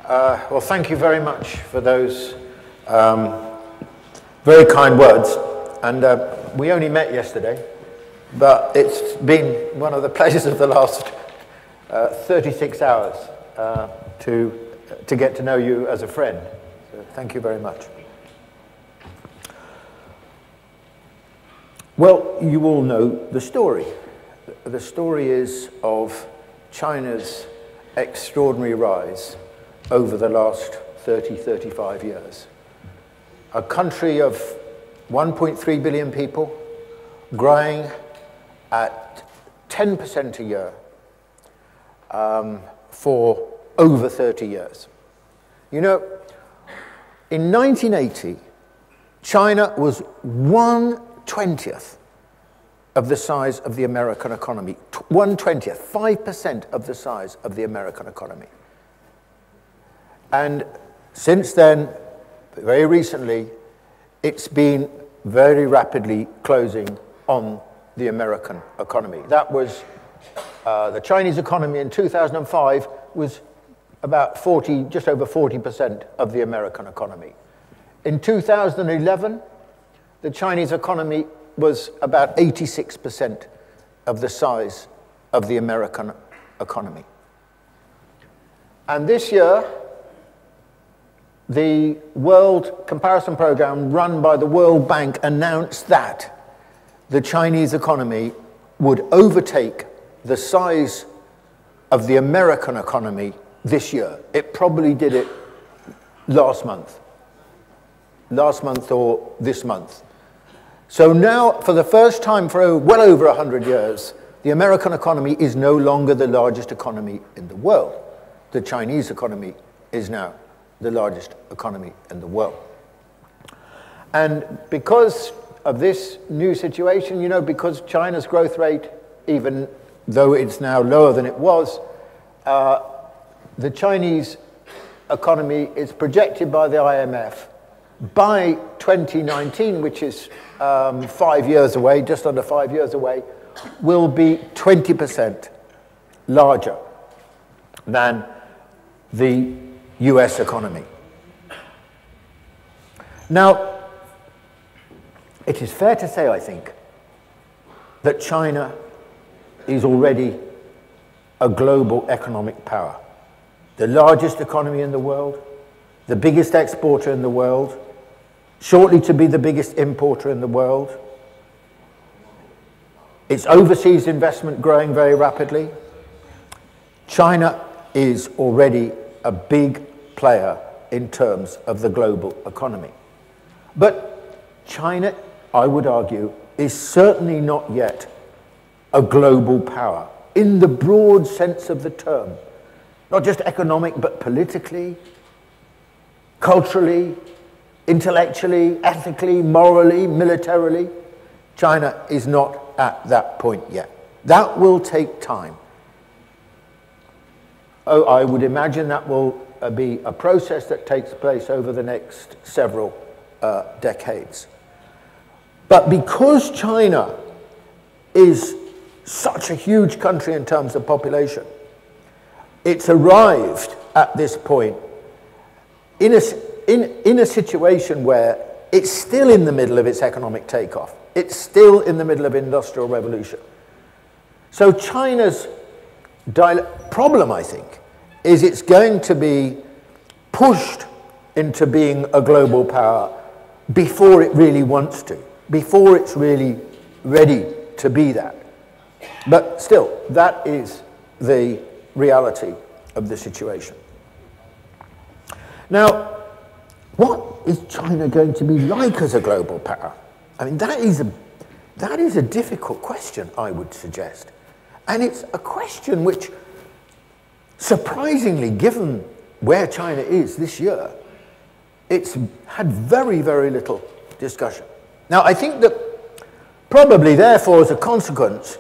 Well, thank you very much for those very kind words. And we only met yesterday, but it's been one of the pleasures of the last 36 hours to get to know you as a friend. So thank you very much. Well, you all know the story. The story is of China's extraordinary rise over the last 30, 35 years. A country of 1.3 billion people, growing at 10% a year for over 30 years. You know, in 1980, China was 1/20th of the size of the American economy. 1/20th, 5% of the size of the American economy. And since then, very recently, it's been very rapidly closing on the American economy. That was, the Chinese economy in 2005 was about just over 40% of the American economy. In 2011, the Chinese economy was about 86% of the size of the American economy. And this year, the World Comparison Program run by the World Bank announced that the Chinese economy would overtake the size of the American economy this year. It probably did it last month or this month. So now, for the first time for well over 100 years, the American economy is no longer the largest economy in the world. The Chinese economy is now the largest economy in the world. And because of this new situation, you know, because China's growth rate, even though it's now lower than it was, the Chinese economy is projected by the IMF by 2019, which is 5 years away, just under 5 years away, will be 20% larger than the US economy. Now, it is fair to say, I think, that China is already a global economic power. The largest economy in the world, the biggest exporter in the world, shortly to be the biggest importer in the world. Its overseas investment growing very rapidly. China is already a big player in terms of the global economy. But China, I would argue, is certainly not yet a global power in the broad sense of the term. Not just economic, but politically, culturally, intellectually, ethically, morally, militarily. China is not at that point yet. That will take time. Oh, I would imagine that will be a process that takes place over the next several decades. But because China is such a huge country in terms of population, it's arrived at this point in a situation where it's still in the middle of its economic takeoff. It's still in the middle of industrial revolution. So China's problem, I think, is it's going to be pushed into being a global power before it really wants to, before it's really ready to be that. But still, that is the reality of the situation. Now, what is China going to be like as a global power? I mean, that is a difficult question, I would suggest. And it's a question which, surprisingly, given where China is this year, it's had very, very little discussion. Now, I think that probably, therefore, as a consequence,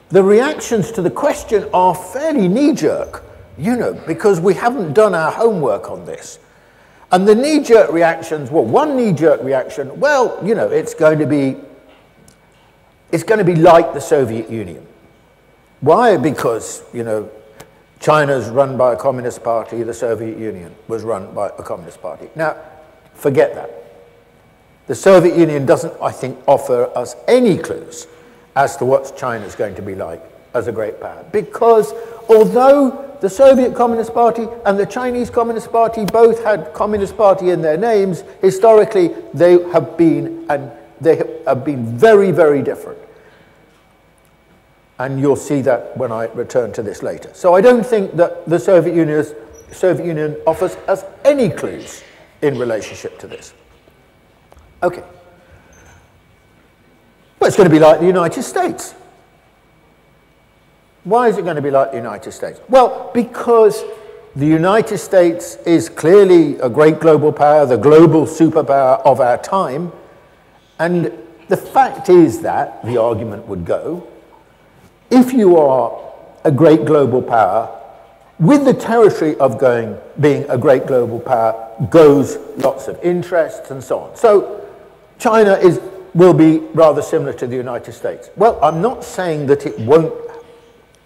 the reactions to the question are fairly knee-jerk, you know, because we haven't done our homework on this. And the knee-jerk reactions, well, one knee-jerk reaction, well, you know, it's going to be like the Soviet Union. Why? Because, you know, China's run by a communist party, the Soviet Union was run by a communist party. Now, forget that. The Soviet Union doesn't, I think, offer us any clues as to what China's going to be like as a great power. Because although the Soviet Communist Party and the Chinese Communist Party both had Communist Party in their names, historically they have been very, very different. And you'll see that when I return to this later. So I don't think that the Soviet Union offers us any clues in relationship to this. Okay. But it's going to be like the United States. Why is it going to be like the United States? Well, because the United States is clearly a great global power, the global superpower of our time. And the fact is that, the argument would go, if you are a great global power, with the territory of being a great global power goes lots of interests and so on. So China will be rather similar to the United States. Well, I'm not saying that it won't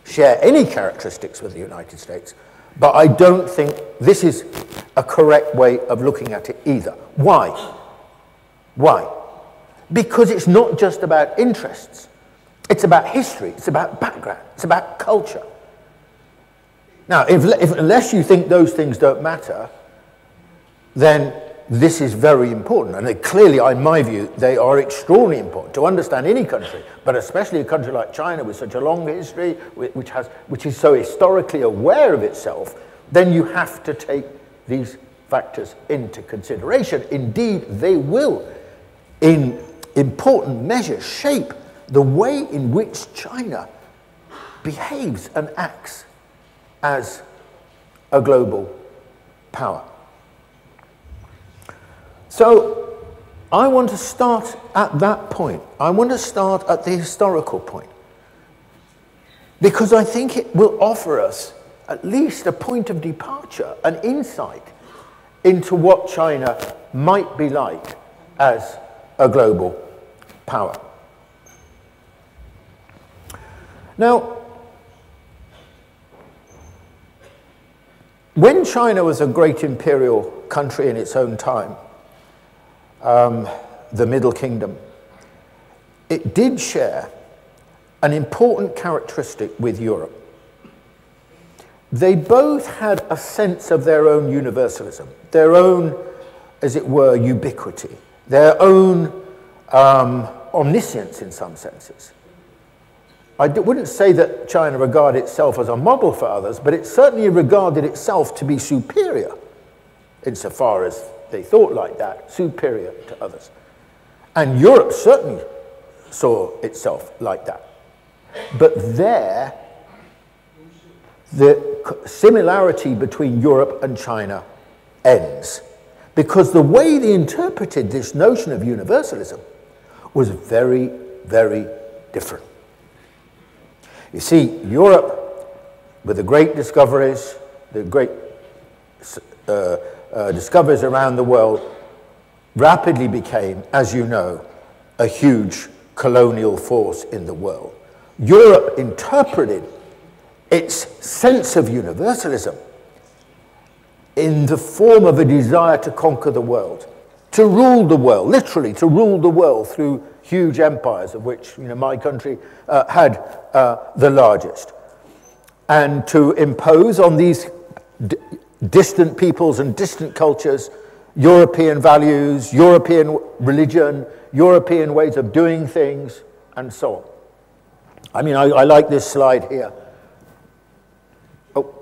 share any characteristics with the United States, but I don't think this is a correct way of looking at it either. Why? Why? Because it's not just about interests. It's about history, it's about background, it's about culture. Now, unless you think those things don't matter, then this is very important. And clearly, in my view, they are extraordinarily important to understand any country, but especially a country like China with such a long history, which is so historically aware of itself, then you have to take these factors into consideration. Indeed, they will, in important measure, shape the way in which China behaves and acts as a global power. So I want to start at that point. I want to start at the historical point, because I think it will offer us at least a point of departure, an insight into what China might be like as a global power. Now, when China was a great imperial country in its own time, the Middle Kingdom, it did share an important characteristic with Europe. They both had a sense of their own universalism, their own, as it were, ubiquity, their own omniscience in some senses. I wouldn't say that China regarded itself as a model for others, but it certainly regarded itself to be superior, insofar as they thought like that, superior to others. And Europe certainly saw itself like that. But there, the similarity between Europe and China ends, because the way they interpreted this notion of universalism was very, very different. You see, Europe, with the great discoveries, the great discoveries around the world, rapidly became, as you know, a huge colonial force in the world. Europe interpreted its sense of universalism in the form of a desire to conquer the world, to rule the world, literally to rule the world through huge empires, of which my country had the largest, and to impose on these distant peoples and distant cultures European values, European religion, European ways of doing things, and so on. I mean, I like this slide here. Oh,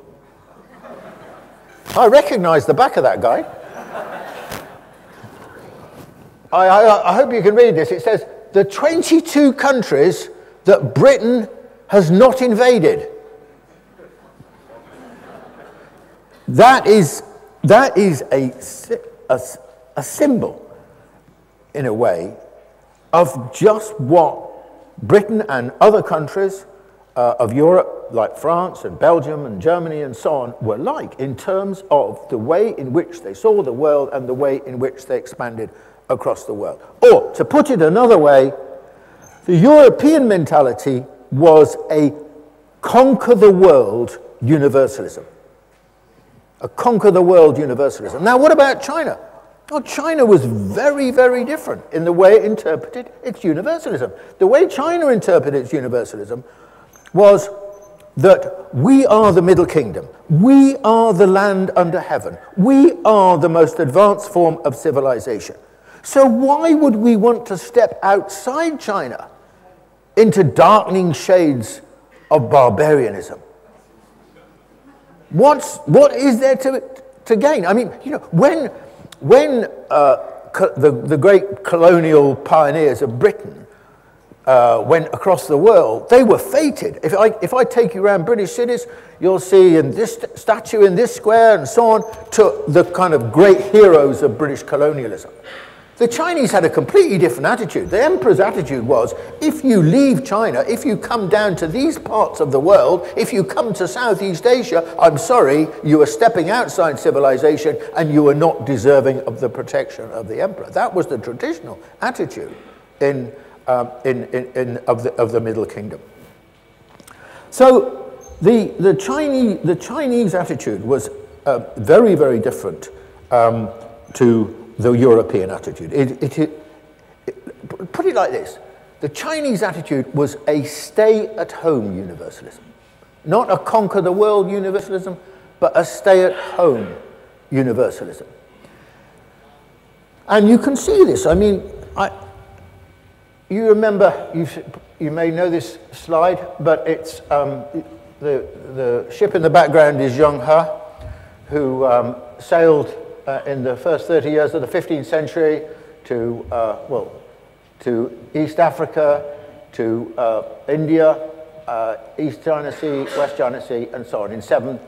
I recognize the back of that guy. I hope you can read this. It says, the 22 countries that Britain has not invaded. That is a symbol, in a way, of just what Britain and other countries of Europe, like France and Belgium and Germany and so on, were like in terms of the way in which they saw the world and the way in which they expanded across the world. Or, to put it another way, the European mentality was a conquer the world universalism. A conquer-the-world universalism. Now, what about China? Well, China was very, very different in the way it interpreted its universalism. The way China interpreted its universalism was that we are the Middle Kingdom. We are the land under heaven. We are the most advanced form of civilization. So why would we want to step outside China into darkening shades of barbarianism? What is there to gain? I mean, you know, when the great colonial pioneers of Britain went across the world, they were fated. If I take you around British cities, you'll see in this statue in this square and so on, to the kind of great heroes of British colonialism. The Chinese had a completely different attitude. The emperor's attitude was, if you leave China, if you come down to these parts of the world, if you come to Southeast Asia, I'm sorry, you are stepping outside civilization and you are not deserving of the protection of the emperor. That was the traditional attitude of the Middle Kingdom. So the Chinese attitude was very, very different to the European attitude. Put it like this: the Chinese attitude was a stay-at-home universalism, not a conquer-the-world universalism, but a stay-at-home universalism. And you can see this. I mean, you remember, you may know this slide, but it's the ship in the background is Shanghai, who sailed in the first 30 years of the 15th century to East Africa, to India, East China Sea, West China Sea, and so on, in 7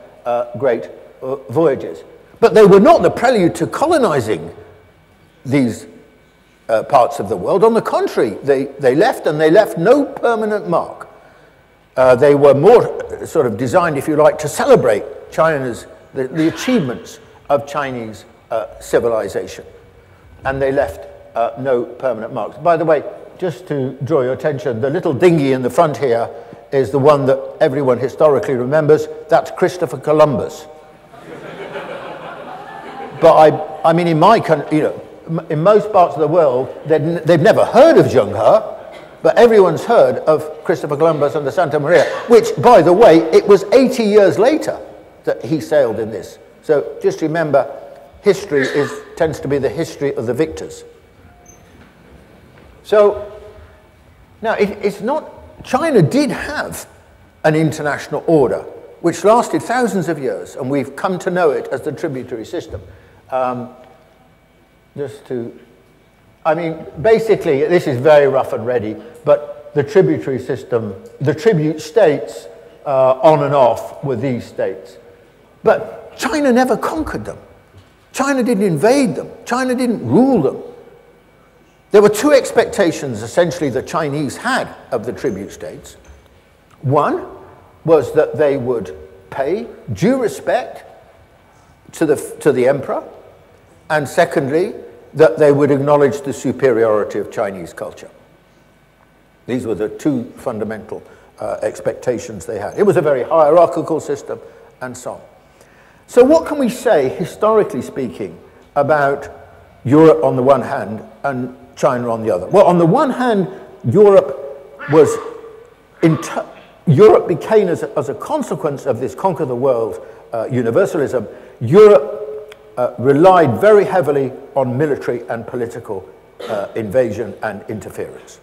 great voyages. But they were not the prelude to colonizing these parts of the world. On the contrary, they left, and they left no permanent mark. They were more sort of designed, if you like, to celebrate China's, the achievements of Chinese civilization. And they left no permanent marks. By the way, just to draw your attention, the little dinghy in the front here is the one that everyone historically remembers. That's Christopher Columbus. But I mean, in my country, you know, in most parts of the world, they've never heard of Shanghai, but everyone's heard of Christopher Columbus and the Santa Maria, which, by the way, it was 80 years later that he sailed in this. So just remember, history tends to be the history of the victors. So now it's not, China did have an international order which lasted thousands of years, and we've come to know it as the tributary system. I mean, basically, this is very rough and ready, but the tributary system, the tribute states on and off with these states. But China never conquered them. China didn't invade them. China didn't rule them. There were 2 expectations, essentially, the Chinese had of the tribute states. One was that they would pay due respect to the emperor, and secondly, that they would acknowledge the superiority of Chinese culture. These were the 2 fundamental expectations they had. It was a very hierarchical system, and so on. So what can we say, historically speaking, about Europe on the one hand and China on the other? Well, on the one hand, Europe became, as a consequence of this conquer the world universalism, Europe relied very heavily on military and political invasion and interference.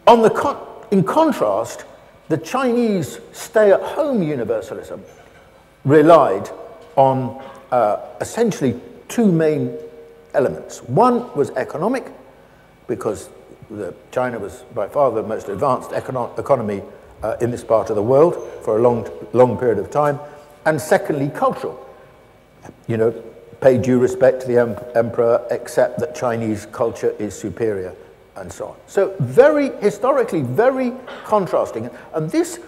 In contrast, the Chinese stay-at-home universalism relied on essentially 2 main elements. One was economic, because China was by far the most advanced economy in this part of the world for a long period of time. And secondly, cultural. You know, pay due respect to the emperor, accept that Chinese culture is superior, and so on. So historically, very contrasting. And this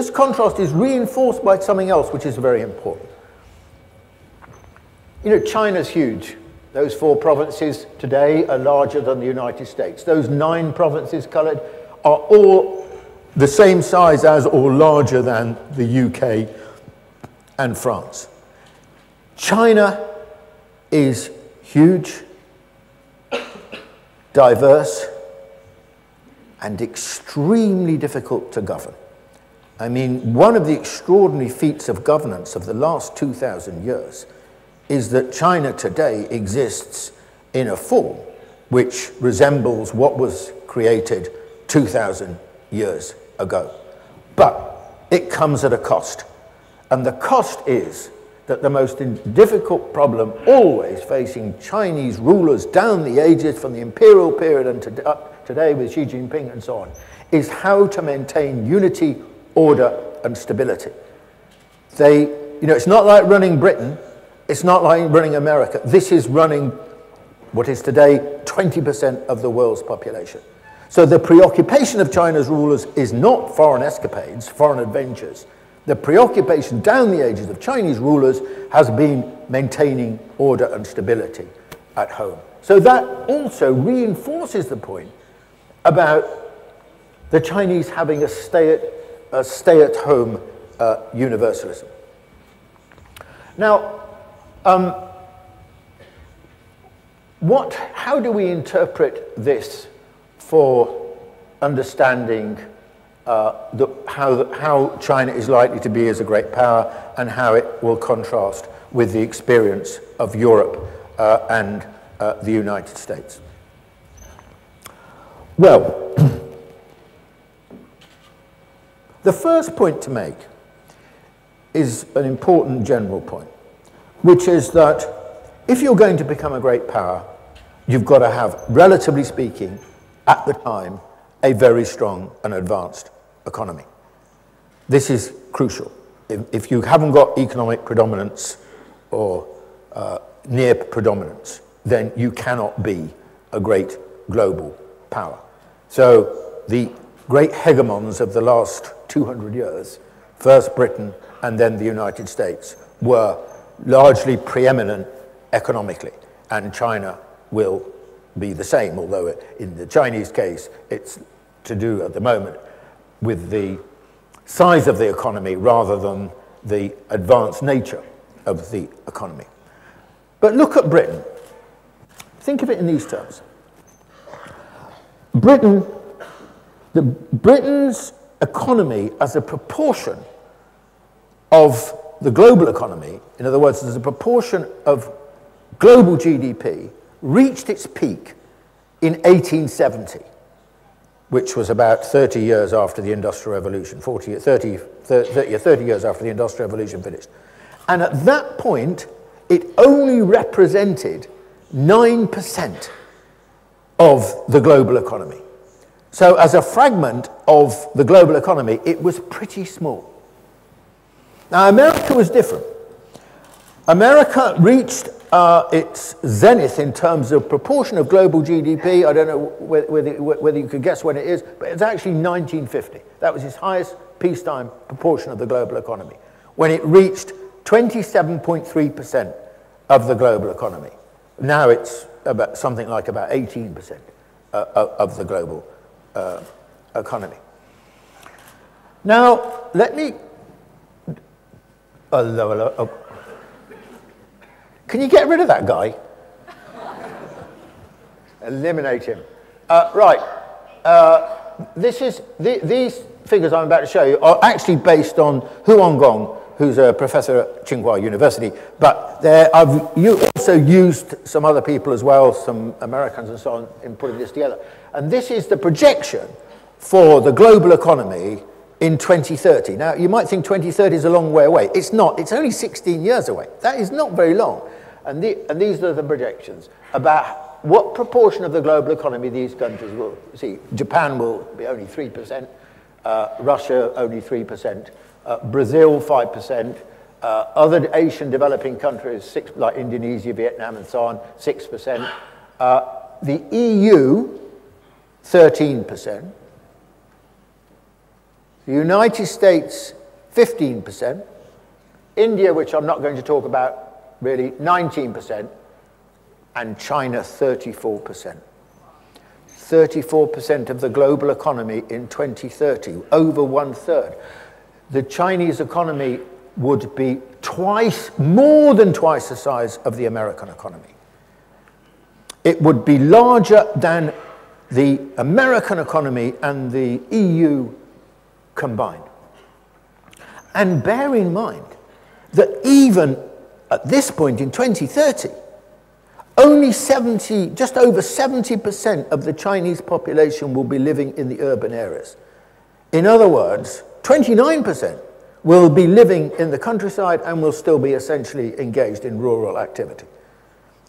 contrast is reinforced by something else which is very important. You know, China's huge. Those 4 provinces today are larger than the United States. Those 9 provinces coloured are all the same size as or larger than the UK and France. China is huge, diverse, and extremely difficult to govern. I mean, one of the extraordinary feats of governance of the last 2,000 years is that China today exists in a form which resembles what was created 2,000 years ago. But it comes at a cost. And the cost is that the most difficult problem always facing Chinese rulers down the ages from the imperial period and today with Xi Jinping and so on, is how to maintain unity, order, and stability. It's not like running Britain, it's not like running America. This is running what is today 20% of the world's population. So the preoccupation of China's rulers is not foreign escapades, foreign adventures. The preoccupation down the ages of Chinese rulers has been maintaining order and stability at home. So that also reinforces the point about the Chinese having a stay-at-home universalism. Now, how do we interpret this for understanding how China is likely to be as a great power and how it will contrast with the experience of Europe and the United States? Well, the first point to make is an important general point, which is that if you're going to become a great power, you've got to have, relatively speaking, at the time, a very strong and advanced economy. This is crucial. If you haven't got economic predominance or near predominance, then you cannot be a great global power. So the great hegemons of the last 200 years, first Britain and then the United States, were largely preeminent economically, and China will be the same, although in the Chinese case, it's to do at the moment with the size of the economy rather than the advanced nature of the economy. But look at Britain. Think of it in these terms. Britain's economy as a proportion of the global economy, in other words, as a proportion of global GDP, reached its peak in 1870, which was about 30 years after the Industrial Revolution, 30 years after the Industrial Revolution finished. And at that point, it only represented 9% of the global economy. So as a fragment of the global economy, it was pretty small. Now, America was different. America reached its zenith in terms of proportion of global GDP. I don't know whether you could guess when it is, but it's actually 1950. That was its highest peacetime proportion of the global economy, when it reached 27.3% of the global economy. Now it's about something like about 18% of the global economy. Now, let me... Hello. Can you get rid of that guy? Eliminate him. Right. These figures I'm about to show you are actually based on Hu Hongong, who's a professor at Tsinghua University, but I've also used some other people as well, some Americans and so on, in putting this together. And this is the projection for the global economy in 2030. Now, you might think 2030 is a long way away. It's not. It's only 16 years away. That is not very long. And these are the projections about what proportion of the global economy these countries will see. Japan will be only 3%, Russia only 3%, Brazil 5%, other Asian developing countries, like Indonesia, Vietnam, and so on, 6%. The EU, 13%. The United States, 15%. India, which I'm not going to talk about really, 19%. And China, 34%. 34% of the global economy in 2030, over 1/3. The Chinese economy would be more than twice the size of the American economy. It would be larger than the American economy and the EU combined. And bear in mind that even at this point in 2030, only just over 70% of the Chinese population will be living in the urban areas. In other words, 29% will be living in the countryside and will still be essentially engaged in rural activity.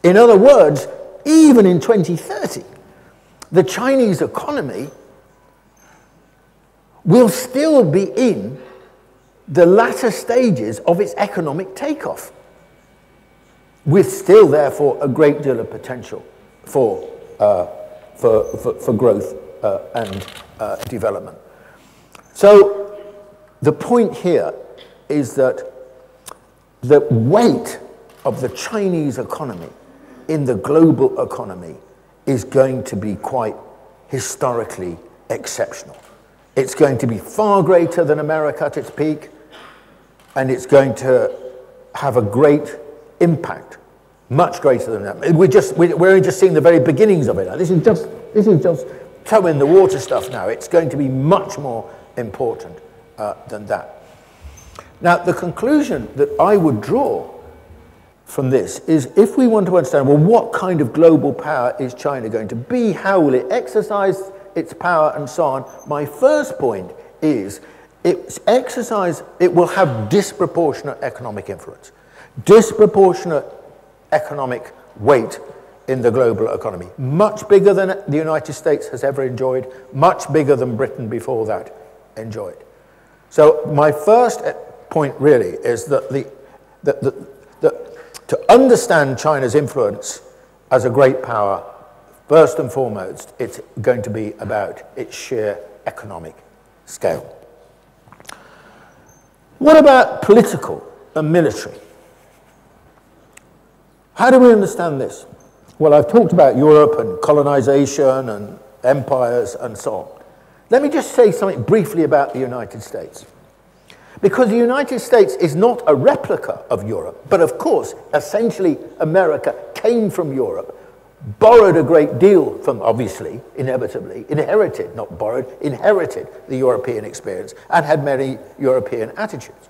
In other words, even in 2030, the Chinese economy will still be in the latter stages of its economic takeoff, with still, therefore, a great deal of potential for growth and development. So the point here is that the weight of the Chinese economy in the global economy is going to be quite historically exceptional. It's going to be far greater than America at its peak, and it's going to have a great impact, much greater than that. We're only just seeing the very beginnings of it now. This is just toe in the water stuff now. It's going to be much more important than that. Now, the conclusion that I would draw from this is, if we want to understand, well, what kind of global power is China going to be? How will it exercise its power and so on? My first point is it will have disproportionate economic influence, disproportionate economic weight in the global economy, much bigger than the United States has ever enjoyed, much bigger than Britain before that enjoyed. So my first point really is that to understand China's influence as a great power, first and foremost, it's going to be about its sheer economic scale. What about political and military? How do we understand this? Well, I've talked about Europe and colonization and empires and so on. Let me just say something briefly about the United States. Because the United States is not a replica of Europe, but of course, essentially, America came from Europe, borrowed a great deal from, obviously, inevitably, inherited, not borrowed, inherited the European experience and had many European attitudes.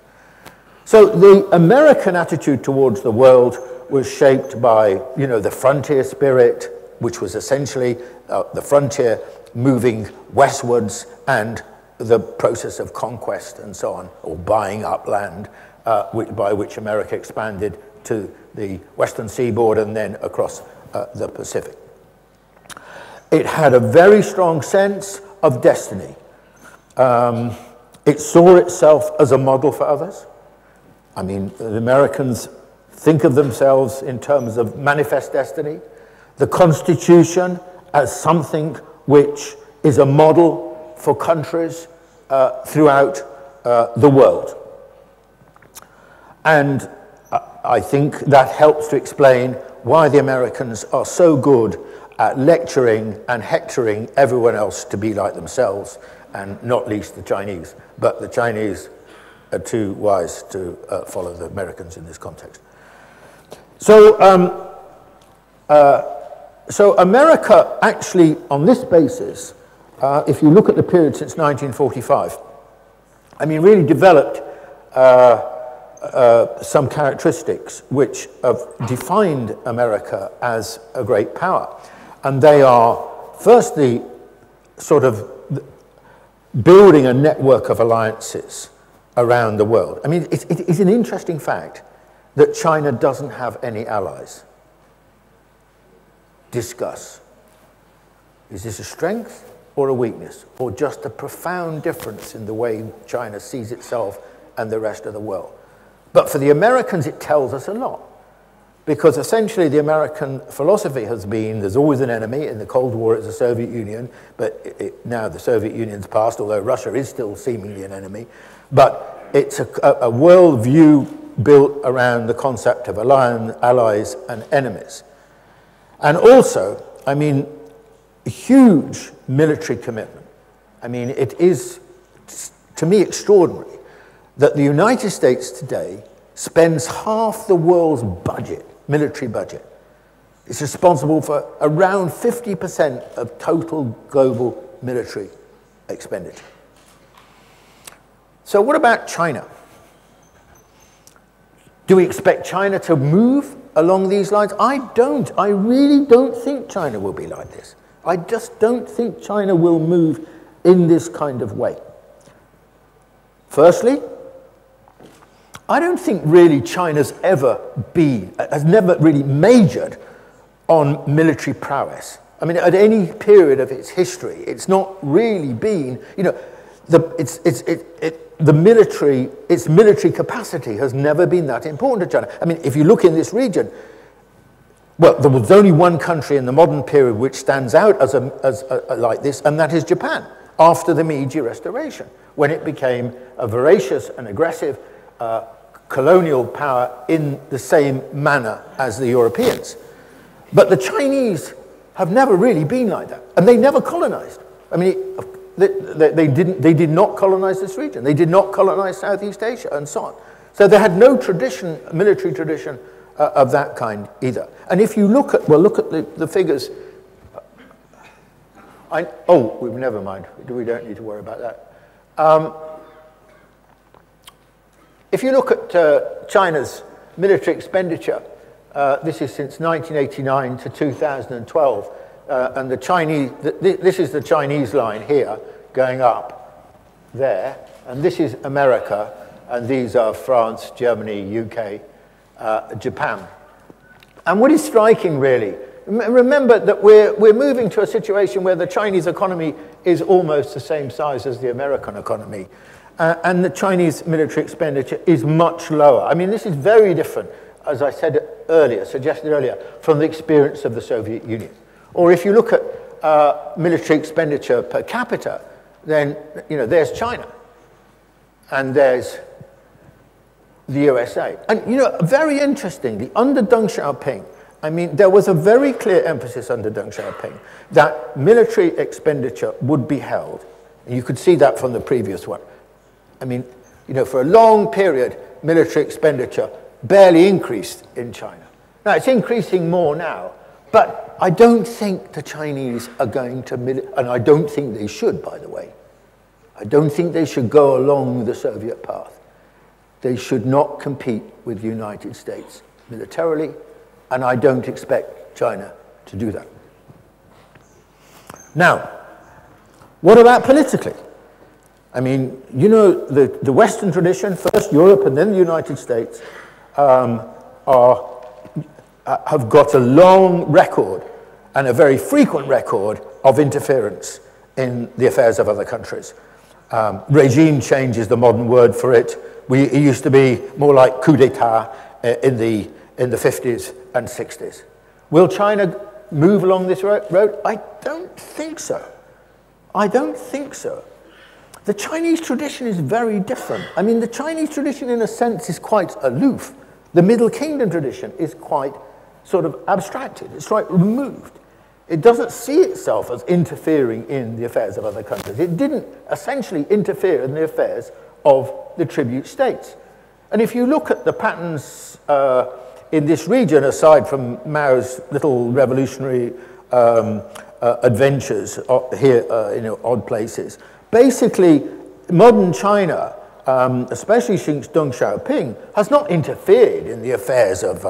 So the American attitude towards the world was shaped by, the frontier spirit, which was essentially the frontier moving westwards, and the process of conquest and so on, or buying up land, by which America expanded to the western seaboard and then across the Pacific. It had a very strong sense of destiny. It saw itself as a model for others. I mean, the Americans think of themselves in terms of manifest destiny, the Constitution as something which is a model for countries throughout the world. And I think that helps to explain why the Americans are so good at lecturing and hectoring everyone else to be like themselves, and not least the Chinese. But the Chinese are too wise to follow the Americans in this context. So America actually, on this basis, if you look at the period since 1945, I mean, really developed some characteristics which have defined America as a great power. And they are, firstly, sort of building a network of alliances around the world. I mean, it is an interesting fact that China doesn't have any allies. Discuss. Is this a strength or a weakness, or just a profound difference in the way China sees itself and the rest of the world? But for the Americans, it tells us a lot, because essentially the American philosophy has been there's always an enemy. In the Cold War, it's the Soviet Union, but now the Soviet Union's passed, although Russia is still seemingly an enemy. But it's a world view built around the concept of allies and enemies. And also, I mean, a huge military commitment. I mean, it is, to me, extraordinary that the United States today spends half the world's budget, military budget. It's responsible for around 50% of total global military expenditure. So what about China? Do we expect China to move along these lines? I don't. I really don't think China will be like this. I just don't think China will move in this kind of way. Firstly, I don't think really China's has never really majored on military prowess. I mean, at any period of its history, it's not really been, its military capacity has never been that important to China. I mean, if you look in this region, well, there was only one country in the modern period which stands out as like this, and that is Japan, after the Meiji Restoration, when it became a voracious and aggressive colonial power in the same manner as the Europeans. But the Chinese have never really been like that, and they never colonized. I mean, they did not colonize this region. They did not colonize Southeast Asia, and so on. So they had no tradition, military tradition of that kind either. And if you look at the figures. Never mind. We don't need to worry about that. If you look at China's military expenditure, this is since 1989 to 2012, and the Chinese. This is the Chinese line here, going up there, and this is America, and these are France, Germany, UK, Japan. And what is striking, really, remember that we're moving to a situation where the Chinese economy is almost the same size as the American economy, and the Chinese military expenditure is much lower. I mean, this is very different, as I said earlier, suggested earlier, from the experience of the Soviet Union. Or if you look at military expenditure per capita, then there's China, and there's the USA. And very interestingly, under Deng Xiaoping, I mean, there was a very clear emphasis under Deng Xiaoping that military expenditure would be held. And you could see that from the previous one. I mean, for a long period, military expenditure barely increased in China. Now, it's increasing more now, but I don't think the Chinese are going to, and I don't think they should, by the way. I don't think they should go along the Soviet path. They should not compete with the United States militarily, and I don't expect China to do that. Now, what about politically? I mean, the Western tradition, first Europe and then the United States, have got a long record and a very frequent record of interference in the affairs of other countries. Regime change is the modern word for it. It used to be more like coup d'etat in the 50s and 60s. Will China move along this road? I don't think so. I don't think so. The Chinese tradition is very different. I mean, the Chinese tradition, in a sense, is quite aloof. The Middle Kingdom tradition is quite sort of abstracted. It's quite removed. It doesn't see itself as interfering in the affairs of other countries. It didn't essentially interfere in the affairs of the tribute states. And if you look at the patterns in this region, aside from Mao's little revolutionary adventures here in odd places, basically modern China, especially since Deng Xiaoping, has not interfered in the affairs of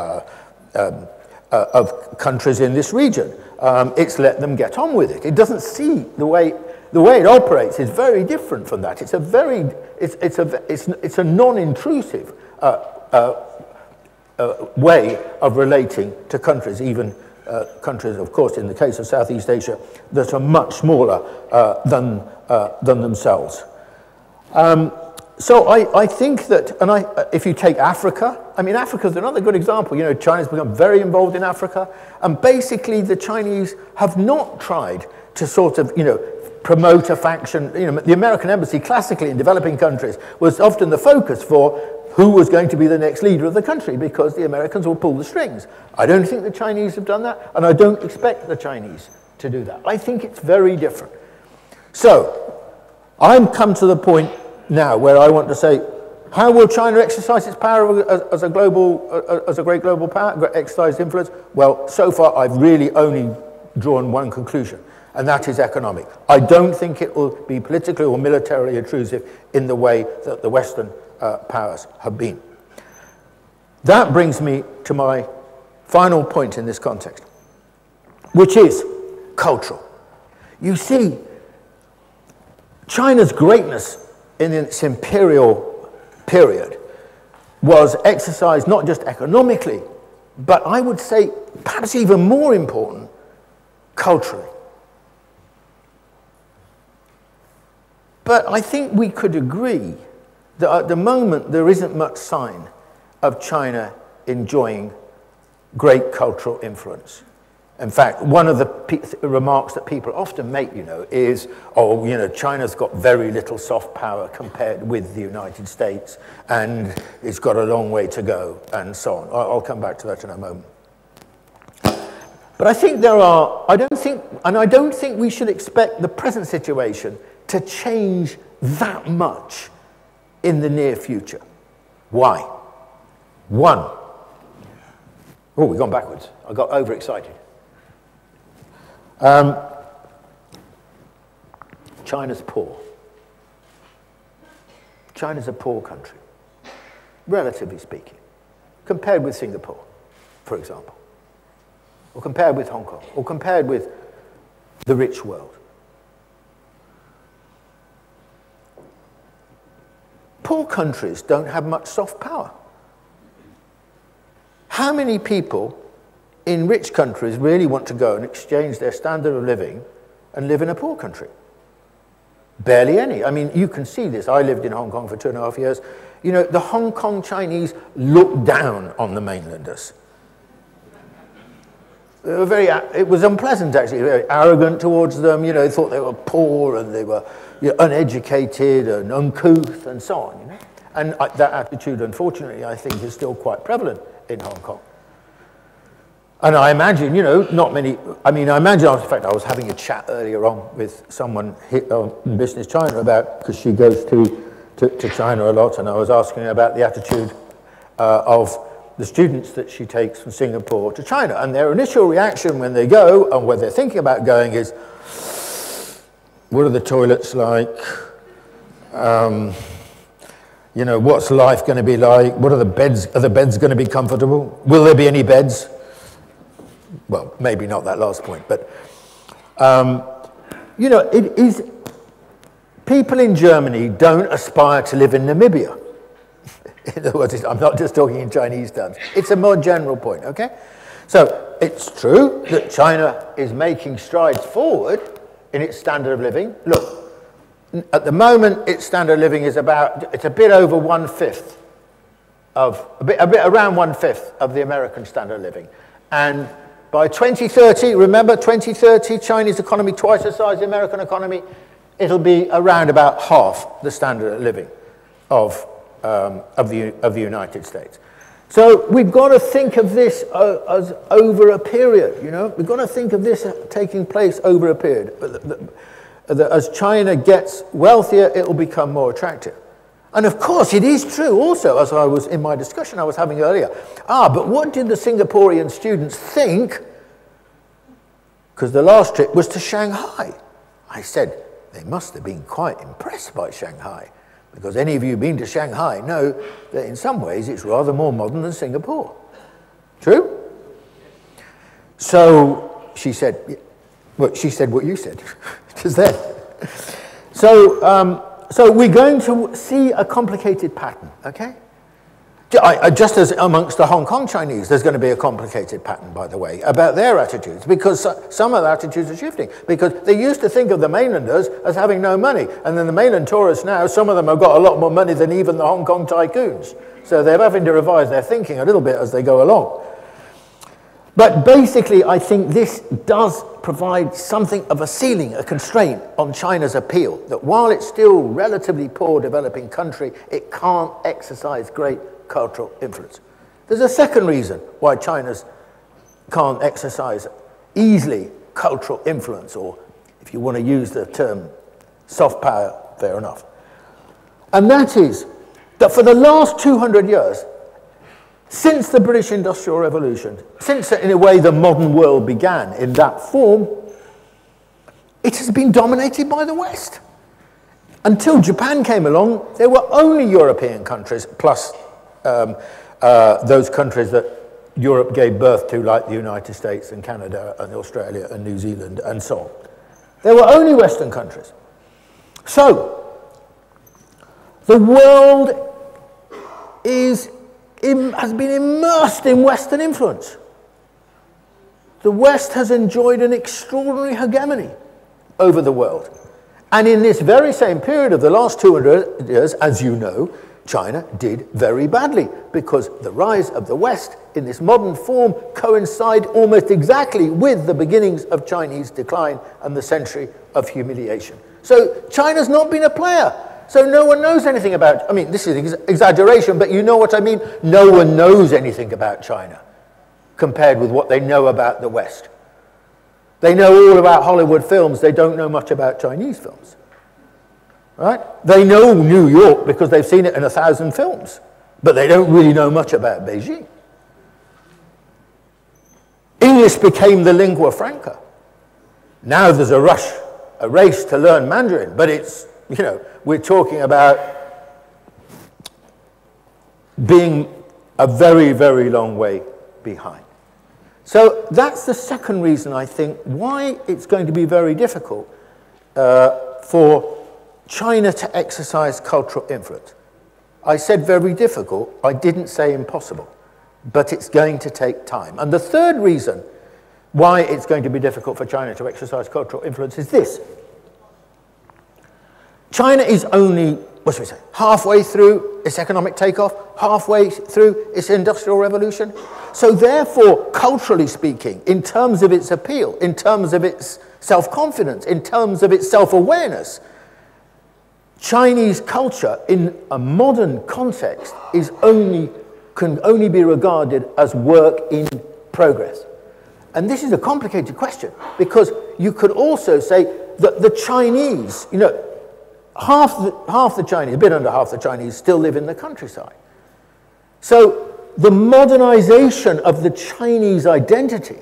countries in this region. It's let them get on with it. It doesn't see the way it operates is very different from that. It's a non-intrusive way of relating to countries, even countries, of course, in the case of Southeast Asia, that are much smaller than themselves. So I think that, and if you take Africa, I mean, Africa's another good example. China's become very involved in Africa, and basically the Chinese have not tried to sort of, promote a faction. The American embassy, classically in developing countries, was often the focus for who was going to be the next leader of the country, because the Americans will pull the strings. I don't think the Chinese have done that, and I don't expect the Chinese to do that. I think it's very different. So, I've come to the point now where I want to say, How will China exercise its power as a great global power, exercise influence? Well, so far I've really only drawn one conclusion, and that is economic. I don't think it will be politically or militarily intrusive in the way that the Western powers have been. That brings me to my final point in this context, which is cultural. You see, China's greatness in its imperial period was exercised not just economically, but I would say perhaps even more important, culturally. But I think we could agree that at the moment there isn't much sign of China enjoying great cultural influence. In fact, one of the remarks that people often make, is, China's got very little soft power compared with the United States, and it's got a long way to go, and so on. I'll come back to that in a moment. But I think I don't think we should expect the present situation to change that much in the near future. Why? One. Oh, we've gone backwards. I got overexcited. China's poor. China's a poor country, relatively speaking, compared with Singapore, for example, or compared with Hong Kong, or compared with the rich world. Poor countries don't have much soft power. How many people in rich countries really want to go and exchange their standard of living and live in a poor country? Barely any. I mean, you can see this. I lived in Hong Kong for 2.5 years. The Hong Kong Chinese looked down on the mainlanders. They were it was unpleasant, actually, very arrogant towards them. They thought they were poor and they were uneducated and uncouth and so on. And that attitude, unfortunately, I think is still quite prevalent in Hong Kong. And I imagine, not many, I imagine, in fact, I was having a chat earlier on with someone in Business China about, because she goes to China a lot, and I was asking her about the attitude of the students that she takes from Singapore to China. And their initial reaction when they go, and when they're thinking about going, is, what are the toilets like? What's life going to be like? What are the beds? Are the beds going to be comfortable? Will there be any beds? Well, maybe not that last point, but, it is, people in Germany don't aspire to live in Namibia. In other words, I'm not just talking in Chinese terms. It's a more general point, okay? So it's true that China is making strides forward in its standard of living. Look, at the moment, its standard of living is it's a bit over around 1/5 of the American standard of living. And by 2030, remember 2030, Chinese economy twice the size of the American economy, it'll be around about half the standard of living of the United States. So we've got to think of this as over a period, We've got to think of this taking place over a period. As China gets wealthier, it will become more attractive. And of course, it is true also, as I was in my discussion I was having earlier. But what did the Singaporean students think? Because the last trip was to Shanghai. I said, they must have been quite impressed by Shanghai, because any of you been to Shanghai know that in some ways it's rather more modern than Singapore. True? So she said, what you said just then. So we're going to see a complicated pattern, okay? Just as amongst the Hong Kong Chinese, there's going to be a complicated pattern, by the way, about their attitudes, because some of the attitudes are shifting, because they used to think of the mainlanders as having no money, and then the mainland tourists now, some of them have got a lot more money than even the Hong Kong tycoons. So they're having to revise their thinking a little bit as they go along. But basically, I think this does provide something of a ceiling, a constraint on China's appeal, that while it's still a relatively poor developing country, it can't exercise great cultural influence. There's a second reason why China can't exercise easily cultural influence, or if you want to use the term soft power, fair enough. And that is that for the last 200 years, since the British Industrial Revolution, since in a way the modern world began in that form, it has been dominated by the West. Until Japan came along, there were only European countries, plus those countries that Europe gave birth to, like the United States and Canada and Australia and New Zealand and so on. There were only Western countries. So, the world has been immersed in Western influence. The West has enjoyed an extraordinary hegemony over the world. And in this very same period of the last 200 years, as you know, China did very badly because the rise of the West in this modern form coincide almost exactly with the beginnings of Chinese decline and the century of humiliation. So China's not been a player. So no one knows anything about, I mean, this is exaggeration, but you know what I mean? No one knows anything about China compared with what they know about the West. They know all about Hollywood films. They don't know much about Chinese films. Right? They know New York because they've seen it in 1,000 films, but they don't really know much about Beijing. English became the lingua franca. Now there's a race to learn Mandarin, but it's, you know, we're talking about being a very, very long way behind. So that's the second reason, I think, why it's going to be very difficult for China to exercise cultural influence. I said very difficult, I didn't say impossible, but it's going to take time. And the third reason why it's going to be difficult for China to exercise cultural influence is this. China is only, what should we say, halfway through its economic takeoff, halfway through its industrial revolution. So therefore, culturally speaking, in terms of its appeal, in terms of its self-confidence, in terms of its self-awareness, Chinese culture in a modern context can only be regarded as work in progress. And this is a complicated question because you could also say that the Chinese, you know, half the Chinese, a bit under half the Chinese, still live in the countryside. So the modernization of the Chinese identity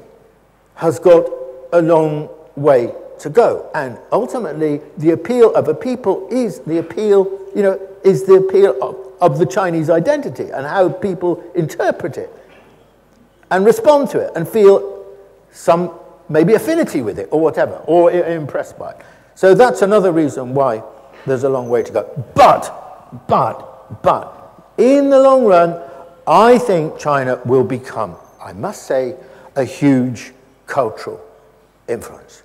has got a long way to go. And ultimately, the appeal of a people is the appeal, you know, is the appeal of the Chinese identity and how people interpret it and respond to it and feel some maybe affinity with it or whatever, or impressed by it. So that's another reason why there's a long way to go. But, in the long run, I think China will become, I must say, a huge cultural influence.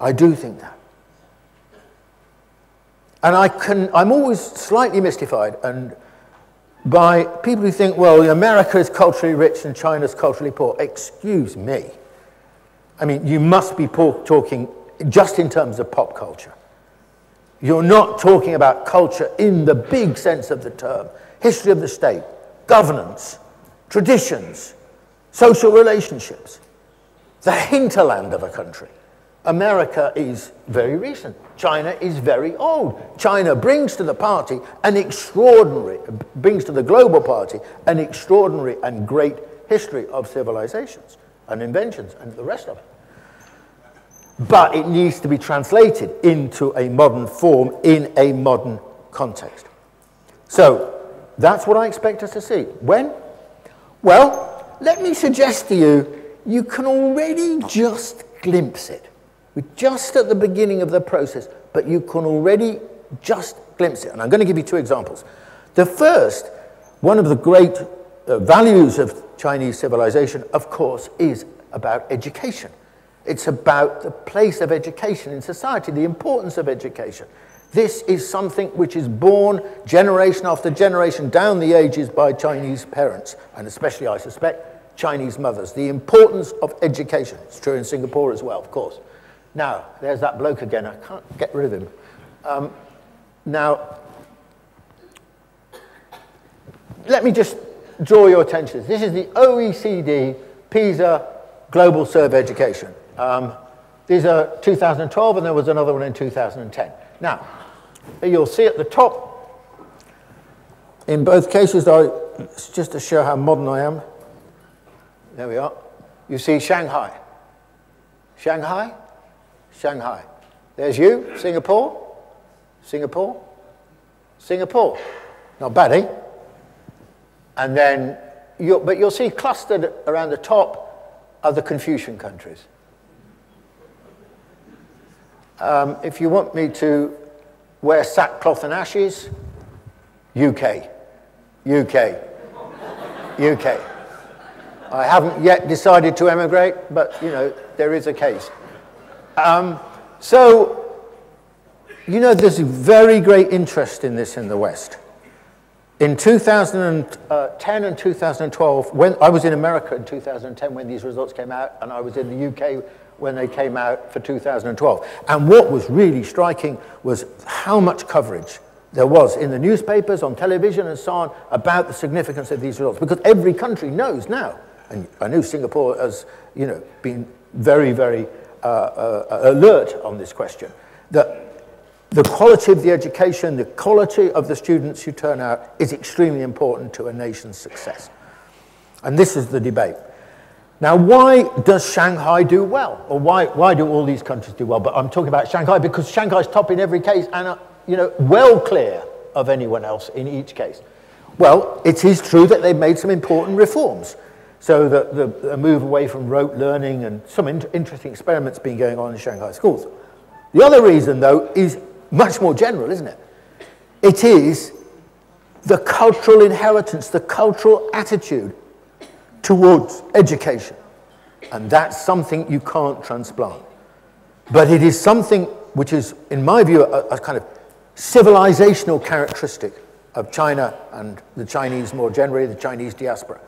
I do think that. And I'm always slightly mystified and by people who think, well, America is culturally rich and China's culturally poor. Excuse me. I mean, you must be talking just in terms of pop culture. You're not talking about culture in the big sense of the term. History of the state, governance, traditions, social relationships, the hinterland of a country. America is very recent. China is very old. China brings to the party brings to the global party an extraordinary and great history of civilizations and inventions and the rest of it. But it needs to be translated into a modern form in a modern context. So that's what I expect us to see. When? Well, let me suggest to you, you can already just glimpse it. We're just at the beginning of the process, but you can already just glimpse it. And I'm going to give you two examples. The first, one of the great values of Chinese civilization, of course, is about education. It's about the place of education in society, the importance of education. This is something which is born generation after generation down the ages by Chinese parents, and especially, I suspect, Chinese mothers. The importance of education. It's true in Singapore as well, of course. Now, there's that bloke again. I can't get rid of him. Now, let me just draw your attention. This is the OECD PISA Global Survey Education. These are 2012, and there was another one in 2010. Now, you'll see at the top, In both cases, just to show how modern I am, there we are. You see Shanghai. Shanghai? Shanghai. There's you, Singapore. Singapore. Singapore. Not bad, eh? And then, but you'll see clustered around the top are the Confucian countries. If you want me to wear sackcloth and ashes, UK. UK. UK. I haven't yet decided to emigrate, but, you know, there is a case. So, you know, there's a very great interest in this in the West. In 2010 and 2012, when I was in America in 2010 when these results came out, and I was in the UK when they came out for 2012. And what was really striking was how much coverage there was in the newspapers, on television, and so on, about the significance of these results. Because every country knows now, and I know Singapore has, you know, been very, very alert on this question, that the quality of the education, the quality of the students who turn out is extremely important to a nation's success. And this is the debate. Now, why does Shanghai do well? Or why do all these countries do well? But I'm talking about Shanghai because Shanghai's top in every case and, you know, well clear of anyone else in each case. Well, it is true that they've made some important reforms. So the move away from rote learning and some interesting experiments been going on in Shanghai schools. The other reason, though, is much more general, isn't it? It is the cultural inheritance, the cultural attitude towards education. And that's something you can't transplant. But it is something which is, in my view, a kind of civilizational characteristic of China and the Chinese more generally, the Chinese diaspora.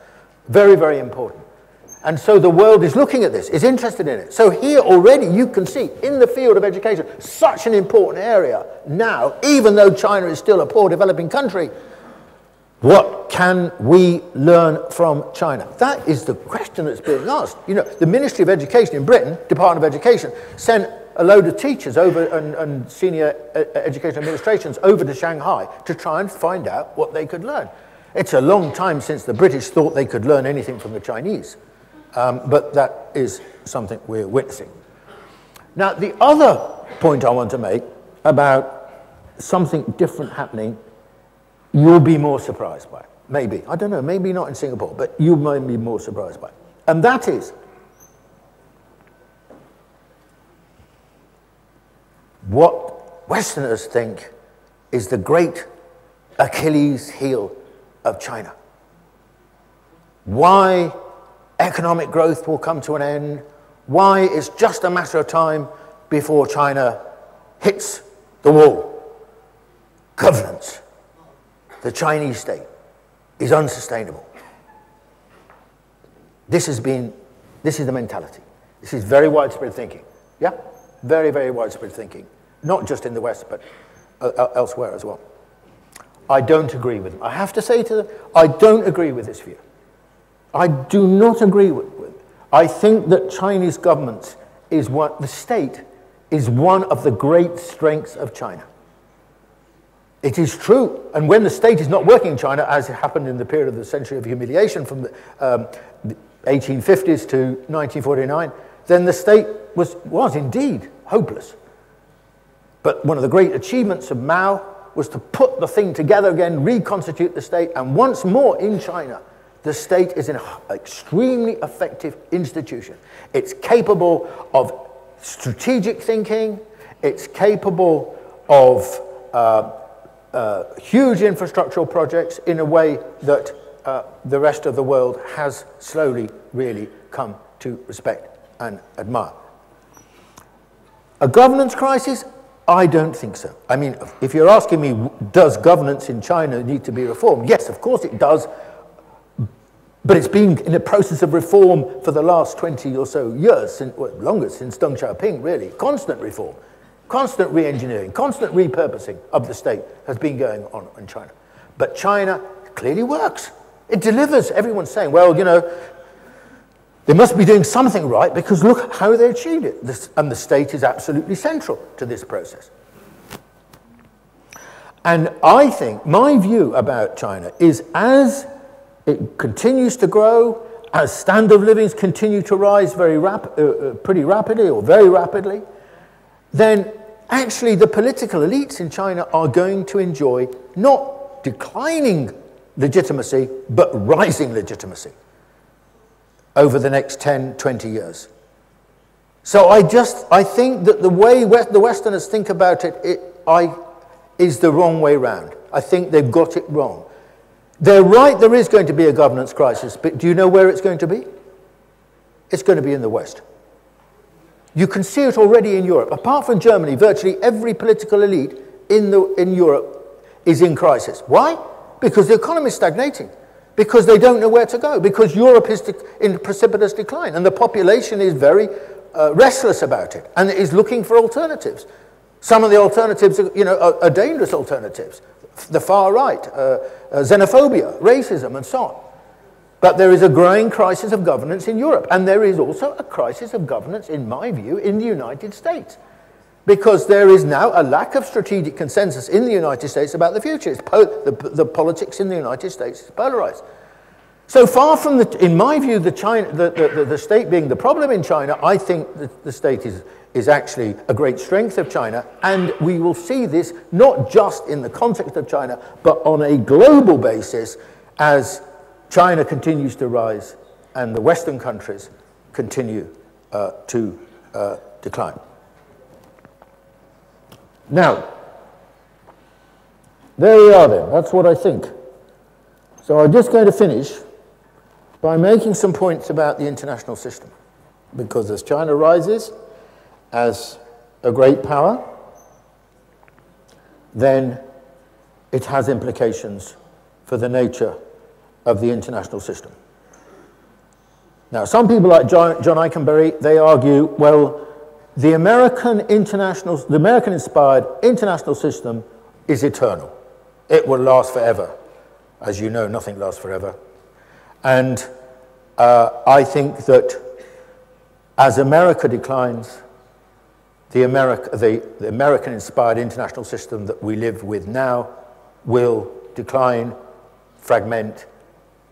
Very, very important. And so the world is looking at this, is interested in it. So here already you can see, in the field of education, such an important area now, even though China is still a poor developing country, what can we learn from China? That is the question that's being asked. You know, the Ministry of Education in Britain, Department of Education, sent a load of teachers over and senior education administrations over to Shanghai to try and find out what they could learn. It's a long time since the British thought they could learn anything from the Chinese. But that is something we're witnessing. Now, the other point I want to make about something different happening, you'll be more surprised by. Maybe. I don't know, maybe not in Singapore, but you might be more surprised by. And that is what Westerners think is the great Achilles heel of China. Why economic growth will come to an end, why it's just a matter of time before China hits the wall. Governance. The Chinese state is unsustainable. This is the mentality. This is very widespread thinking. Yeah? Very, very widespread thinking. Not just in the West, but elsewhere as well. I don't agree with them. I have to say to them, I don't agree with this view. I do not agree with it. I think that Chinese governments is the state is one of the great strengths of China. It is true, and when the state is not working in China, as it happened in the period of the century of humiliation from the 1850s to 1949, then the state was indeed hopeless. But one of the great achievements of Mao was to put the thing together again, reconstitute the state, and once more in China, the state is an extremely effective institution. It's capable of strategic thinking, it's capable of huge infrastructural projects in a way that the rest of the world has slowly really come to respect and admire. A governance crisis? I don't think so. I mean, if you're asking me, does governance in China need to be reformed? Yes, of course it does. But it's been in a process of reform for the last 20 or so years, longer, since Deng Xiaoping, really. Constant reform, constant re-engineering, constant repurposing of the state has been going on in China. But China clearly works. It delivers. Everyone's saying, well, you know, they must be doing something right because look how they achieved it. And the state is absolutely central to this process. And I think my view about China is as it continues to grow, as standard of livings continue to rise pretty rapidly or very rapidly, then actually the political elites in China are going to enjoy not declining legitimacy, but rising legitimacy over the next 10, 20 years. So I think that the way the Westerners think about it is the wrong way round. I think they've got it wrong. They're right, there is going to be a governance crisis, but do you know where it's going to be? It's going to be in the West. You can see it already in Europe. Apart from Germany, virtually every political elite in Europe is in crisis. Why? Because the economy is stagnating. Because they don't know where to go. Because Europe is in precipitous decline. And the population is very restless about it. And is looking for alternatives. Some of the alternatives are dangerous alternatives. The far right, xenophobia, racism, and so on. But there is a growing crisis of governance in Europe. And there is also a crisis of governance, in my view, in the United States. Because there is now a lack of strategic consensus in the United States about the future. The politics in the United States is polarized. So far from, in my view, the state being the problem in China, I think the state is actually a great strength of China. And we will see this not just in the context of China, but on a global basis as China continues to rise and the Western countries continue to decline. Now, there we are then. That's what I think. So I'm just going to finish by making some points about the international system. Because as China rises as a great power, then it has implications for the nature of the international system. Now, some people like John Eikenberry, they argue, well, the American-inspired international system is eternal. It will last forever. As you know, nothing lasts forever. And I think that as America declines, the American-inspired international system that we live with now will decline, fragment,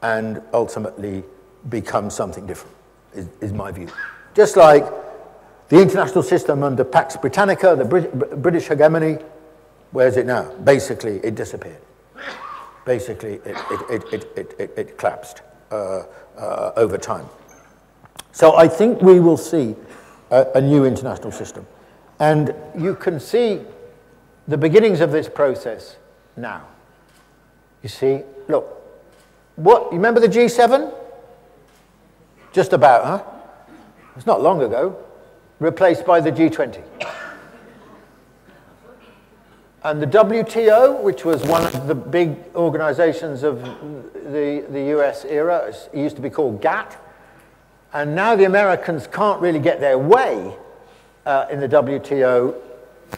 and ultimately become something different, is my view. Just like the international system under Pax Britannica, the British hegemony, where is it now? Basically, it disappeared. Basically, it collapsed over time. So I think we will see a new international system. And you can see the beginnings of this process now. You see, look, you remember the G7? Just about, huh? It's not long ago. Replaced by the G20. And the WTO, which was one of the big organizations of the US era, it used to be called GATT, and now the Americans can't really get their way in the WTO.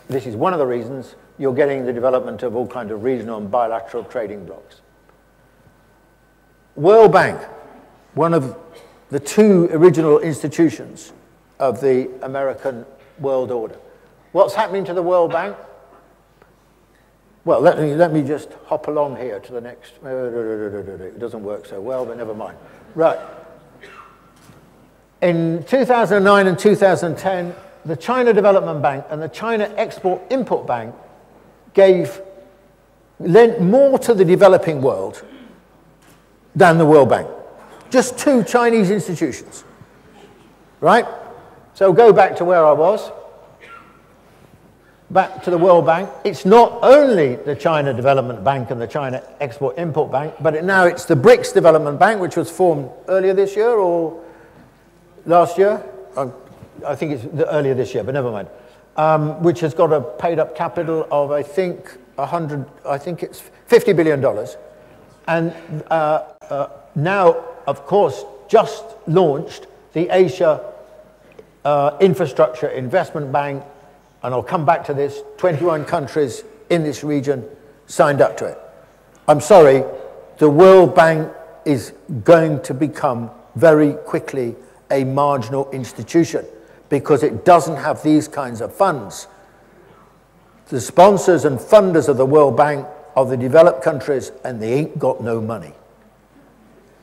This is one of the reasons you're getting the development of all kinds of regional and bilateral trading blocs. World Bank, one of the two original institutions of the American world order. What's happening to the World Bank? Well, let me just hop along here to the next. It doesn't work so well, but never mind. Right. In 2009 and 2010, the China Development Bank and the China Export-Import Bank lent more to the developing world than the World Bank. Just two Chinese institutions, right? So go back to where I was, back to the World Bank. It's not only the China Development Bank and the China Export-Import Bank, but now it's the BRICS Development Bank, which was formed earlier this year or last year. I think it's earlier this year, but never mind. Which has got a paid-up capital of, I think it's $50 billion. And now, of course, just launched the Asia Infrastructure Investment Bank, and I'll come back to this, 21 countries in this region signed up to it. I'm sorry, the World Bank is going to become very quickly a marginal institution because it doesn't have these kinds of funds. The sponsors and funders of the World Bank are the developed countries, and they ain't got no money.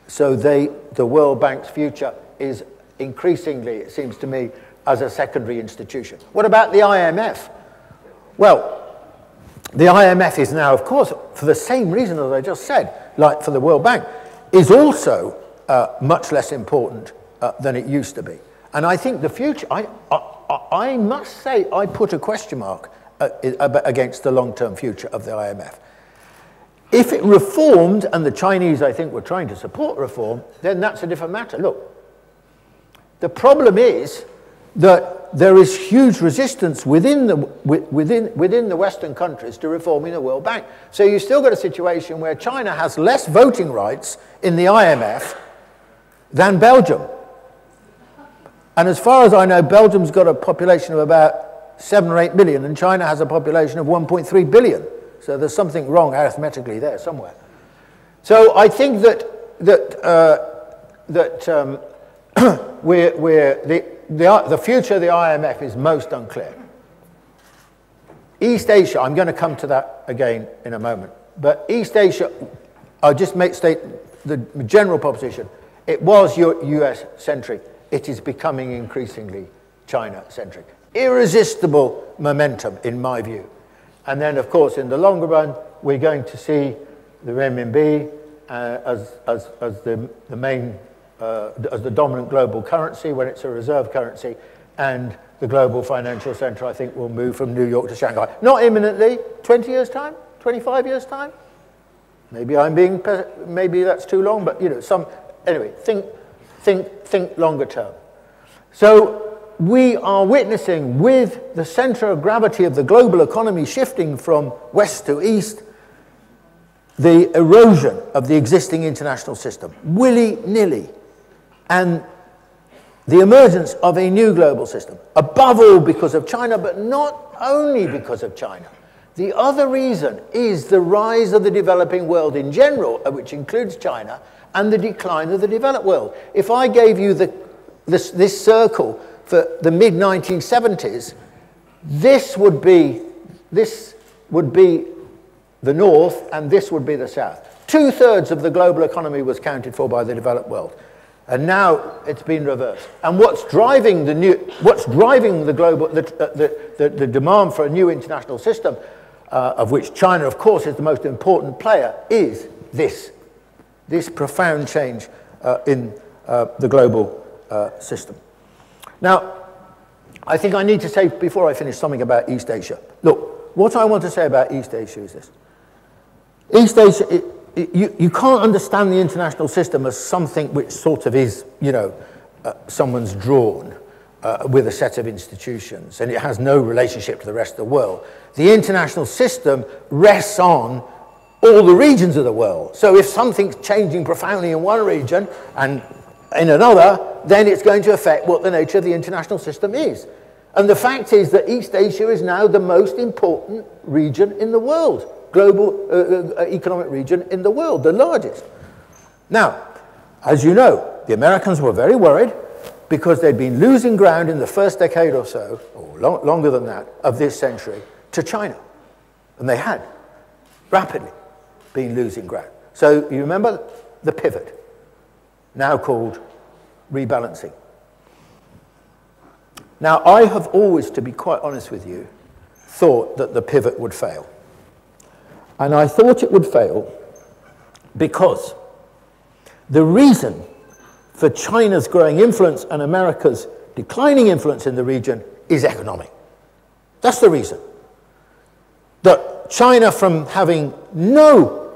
So the World Bank's future is increasingly, it seems to me, as a secondary institution. What about the IMF? Well, the IMF is now, of course, for the same reason as I just said, like for the World Bank, is also much less important than it used to be. And I think the future, I must say, I put a question mark against the long-term future of the IMF. If it reformed, and the Chinese, I think, were trying to support reform, then that's a different matter. Look, the problem is that there is huge resistance within the Western countries to reforming the World Bank. So you've still got a situation where China has less voting rights in the IMF than Belgium. And as far as I know, Belgium's got a population of about 7 or 8 million, and China has a population of 1.3 billion. So there's something wrong arithmetically there somewhere. So I think that the future of the IMF is most unclear. East Asia, I'm going to come to that again in a moment. But East Asia, I'll just state the general proposition. It was US-centric. It is becoming increasingly China-centric. Irresistible momentum, in my view. And then, of course, in the longer run, we're going to see the renminbi as the dominant global currency when it's a reserve currency, and the global financial center, I think, will move from New York to Shanghai. Not imminently, 20 years' time, 25 years' time. Maybe maybe that's too long, but anyway, think longer term. So we are witnessing, with the center of gravity of the global economy shifting from west to east, the erosion of the existing international system, willy-nilly, and the emergence of a new global system, above all because of China, but not only because of China. The other reason is the rise of the developing world in general, which includes China, and the decline of the developed world. If I gave you this circle for the mid-1970s, this would be the north, and this would be the south. 2/3 of the global economy was counted for by the developed world, and now it's been reversed. And what's driving the demand for a new international system, of which China, of course, is the most important player, is this profound change in the global system. Now, I think I need to say, before I finish, something about East Asia. Look, what I want to say about East Asia is this. East Asia, you can't understand the international system as something which sort of is, someone's drawn with a set of institutions, and it has no relationship to the rest of the world. The international system rests on all the regions of the world. So if something's changing profoundly in one region and in another, then it's going to affect what the nature of the international system is. And the fact is that East Asia is now the most important region in the world, global economic region in the world, the largest. Now, as you know, the Americans were very worried because they'd been losing ground in the first decade or so, or longer than that, of this century to China. And they had rapidly been losing ground. So you remember the pivot, now called rebalancing. Now, I have always, to be quite honest with you, thought that the pivot would fail. And I thought it would fail because the reason for China's growing influence and America's declining influence in the region is economic. That's the reason. That China, from having no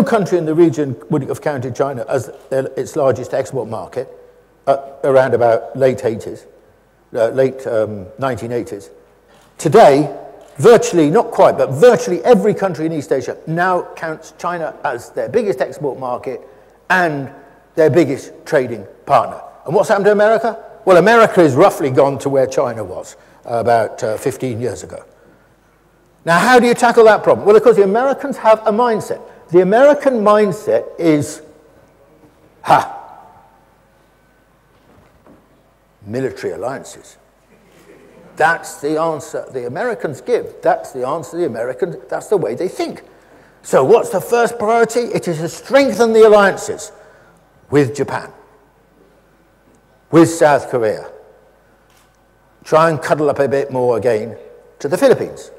country in the region would have counted China as its largest export market around about late 1980s. Today, virtually, not quite, but virtually every country in East Asia now counts China as their biggest export market and their biggest trading partner. And what's happened to America? Well, America is roughly gone to where China was about 15 years ago. Now, how do you tackle that problem? Well, of course, the Americans have a mindset. The American mindset is, military alliances. That's the answer the Americans give. That's the answer the Americans, that's the way they think. So what's the first priority? It is to strengthen the alliances with Japan, with South Korea. Try and cuddle up a bit more again to the Philippines.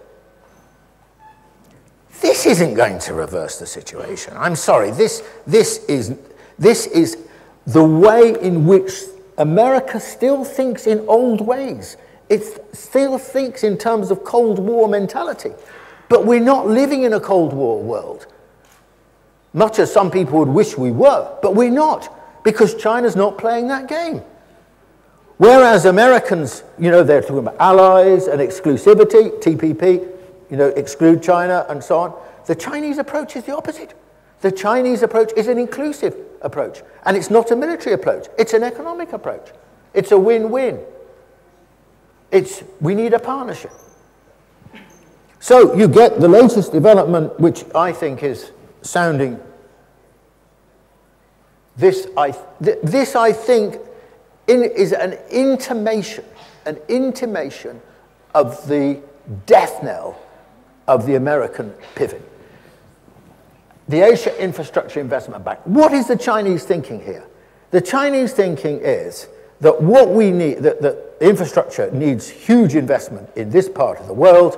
This isn't going to reverse the situation. I'm sorry, this is the way in which America still thinks in old ways. It still thinks in terms of Cold War mentality. But we're not living in a Cold War world, much as some people would wish we were, but we're not, because China's not playing that game. Whereas Americans, they're talking about allies and exclusivity, TPP, exclude China and so on. The Chinese approach is the opposite. The Chinese approach is an inclusive approach. And it's not a military approach. It's an economic approach. It's a win-win. We need a partnership. So you get the latest development, which I think is sounding. This I think is an intimation of the death knell of the American pivot. The Asia Infrastructure Investment Bank. What is the Chinese thinking here? The Chinese thinking is that what we need, that infrastructure needs huge investment in this part of the world,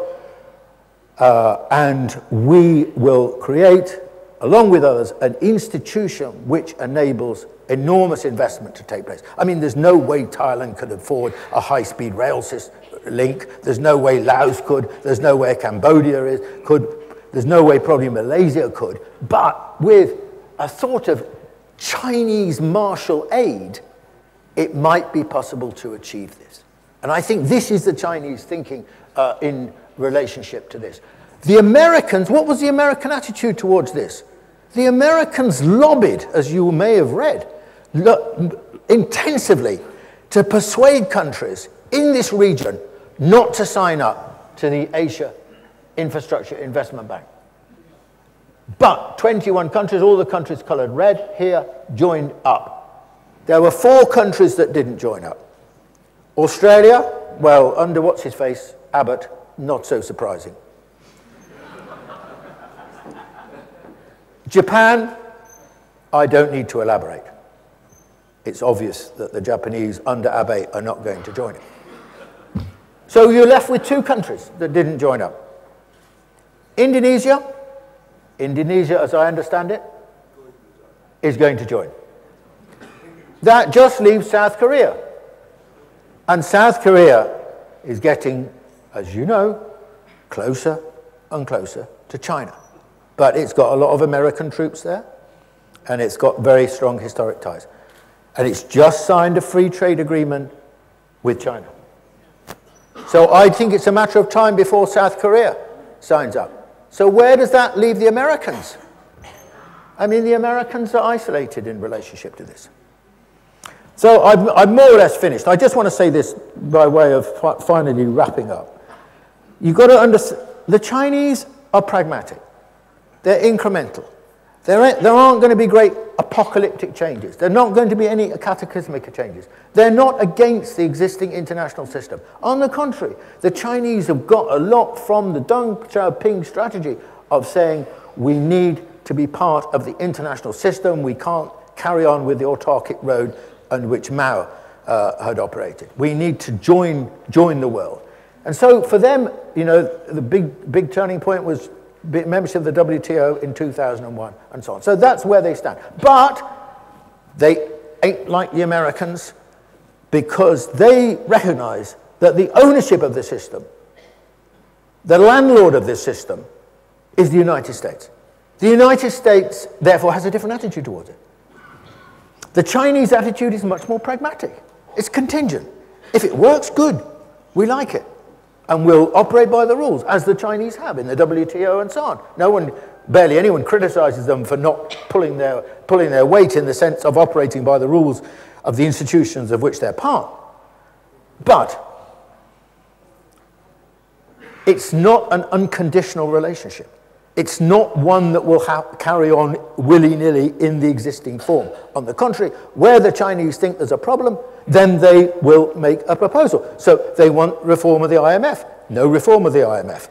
and we will create, along with others, an institution which enables enormous investment to take place. I mean, there's no way Thailand could afford a high-speed rail link. There's no way Laos could. There's no way Cambodia could. There's no way probably Malaysia could. But with a sort of Chinese martial aid, it might be possible to achieve this. And I think this is the Chinese thinking in relationship to this. The Americans, what was the American attitude towards this? The Americans lobbied, as you may have read, intensively to persuade countries in this region not to sign up to the Asia Infrastructure Investment Bank. But 21 countries, all the countries coloured red here, joined up. There were 4 countries that didn't join up. Australia, well, under what's-his-face, Abbott, not so surprising. Japan, I don't need to elaborate. It's obvious that the Japanese under Abe are not going to join it. So you're left with 2 countries that didn't join up. Indonesia, as I understand it, is going to join. That just leaves South Korea. And South Korea is getting, as you know, closer and closer to China. But it's got a lot of American troops there, and it's got very strong historic ties. And it's just signed a free trade agreement with China. So I think it's a matter of time before South Korea signs up. So where does that leave the Americans? I mean, the Americans are isolated in relationship to this. So I'm more or less finished. I just want to say this by way of finally wrapping up. You've got to understand, the Chinese are pragmatic. They're incremental. There aren't going to be great apocalyptic changes. There are not going to be any cataclysmic changes. They're not against the existing international system. On the contrary, the Chinese have got a lot from the Deng Xiaoping strategy of saying we need to be part of the international system. We can't carry on with the autarkic road on which Mao had operated. We need to join the world. And so for them, the big turning point was membership of the WTO in 2001 and so on. So that's where they stand. But they ain't like the Americans because they recognize that the ownership of the system, the landlord of this system, is the United States. The United States, therefore, has a different attitude towards it. The Chinese attitude is much more pragmatic. It's contingent. If it works, good. We like it. And we'll operate by the rules, as the Chinese have in the WTO and so on. Barely anyone criticizes them for not pulling their weight in the sense of operating by the rules of the institutions of which they're part. But it's not an unconditional relationship. It's not one that will carry on willy-nilly in the existing form. On the contrary, where the Chinese think there's a problem, then they will make a proposal. So they want reform of the IMF. No reform of the IMF.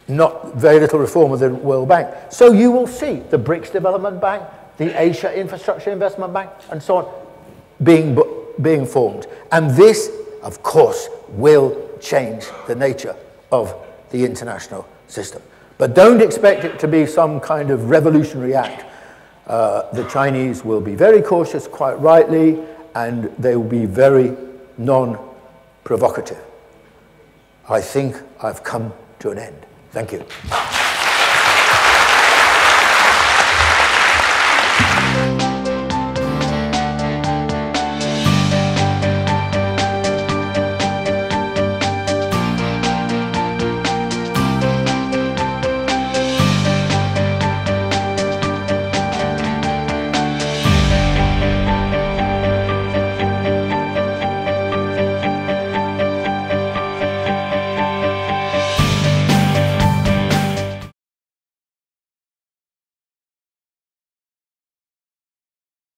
Not very little reform of the World Bank. So you will see the BRICS Development Bank, the Asia Infrastructure Investment Bank, and so on, being formed. And this, of course, will change the nature of the international system. But don't expect it to be some kind of revolutionary act. The Chinese will be very cautious, quite rightly, and they will be very non-provocative. I think I've come to an end. Thank you.